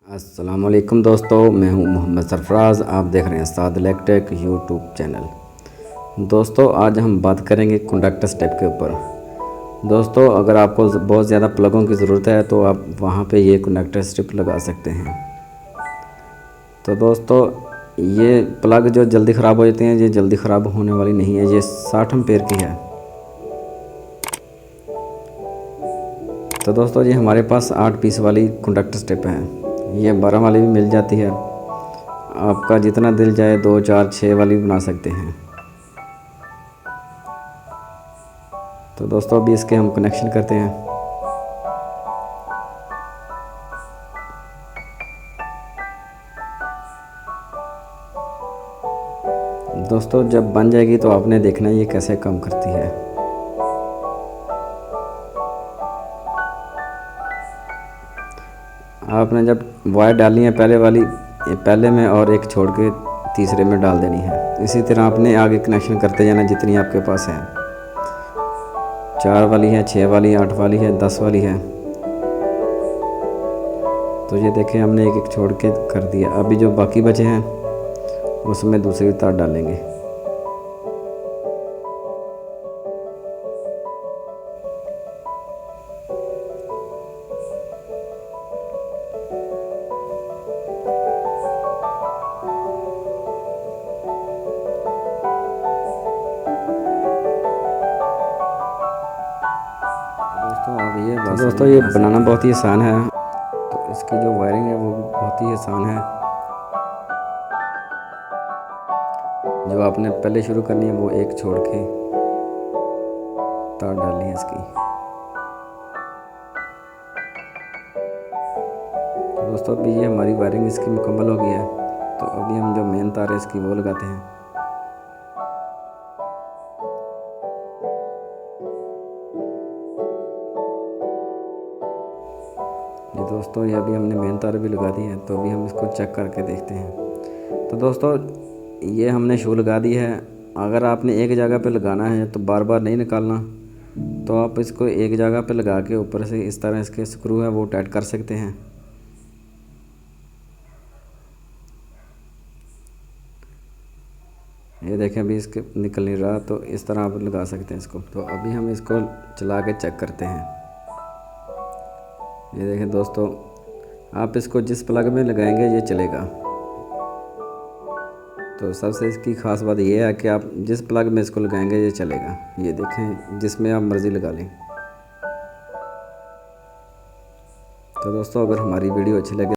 अस्सलामुअलैकुम दोस्तों, मैं हूं मोहम्मद सरफराज। आप देख रहे हैं साद इलेक्ट्रिक यूट्यूब चैनल। दोस्तों, आज हम बात करेंगे कंडक्टर स्टेप के ऊपर। दोस्तों, अगर आपको बहुत ज़्यादा प्लगों की ज़रूरत है तो आप वहां पे ये कंडक्टर स्ट्रिप लगा सकते हैं। तो दोस्तों, ये प्लग जो जल्दी ख़राब हो जाते हैं, ये जल्दी ख़राब होने वाली नहीं है। ये 60 एम्पेयर की है। तो दोस्तों, ये हमारे पास 8 पीस वाली कंडक्टर स्ट्रिप है। ये 12 वाली भी मिल जाती है। आपका जितना दिल जाए 2, 4, 6 वाली बना सकते हैं। तो दोस्तों, अभी इसके हम कनेक्शन करते हैं। दोस्तों, जब बन जाएगी तो आपने देखना ये कैसे काम करती है। आपने जब वायर डालनी है पहले वाली, पहले में और एक छोड़ के तीसरे में डाल देनी है। इसी तरह आपने आगे कनेक्शन करते जाना जितनी आपके पास है। 4 वाली है, 6 वाली, 8 वाली है, 10 वाली है। तो ये देखें, हमने एक एक छोड़ के कर दिया। अभी जो बाकी बचे हैं उसमें दूसरी तार डालेंगे। दोस्तों, ये बनाना बहुत ही आसान है। तो इसकी जो वायरिंग है वो भी बहुत ही आसान है। जो आपने पहले शुरू करनी है वो एक छोड़ के तार डालनी है इसकी। तो दोस्तों, अभी ये हमारी वायरिंग इसकी मुकम्मल हो गई है। तो अभी हम जो मेन तार है इसकी वो लगाते हैं। जी दोस्तों, ये अभी हमने मेन तार भी लगा दी है। तो अभी हम इसको चेक करके देखते हैं। तो दोस्तों, ये हमने शू लगा दी है। अगर आपने एक जगह पे लगाना है तो बार बार नहीं निकालना। तो आप इसको एक जगह पे लगा के ऊपर से इस तरह इसके स्क्रू है वो टाइट कर सकते हैं। ये देखें, अभी इसके निकल नहीं रहा। तो इस तरह आप लगा सकते हैं इसको। तो अभी हम इसको चला के चेक करते हैं। ये देखें दोस्तों, आप इसको जिस प्लग में लगाएंगे ये चलेगा। तो सबसे इसकी ख़ास बात ये है कि आप जिस प्लग में इसको लगाएंगे ये चलेगा। ये देखें, जिसमें आप मर्ज़ी लगा लें। तो दोस्तों, अगर हमारी वीडियो अच्छी लगे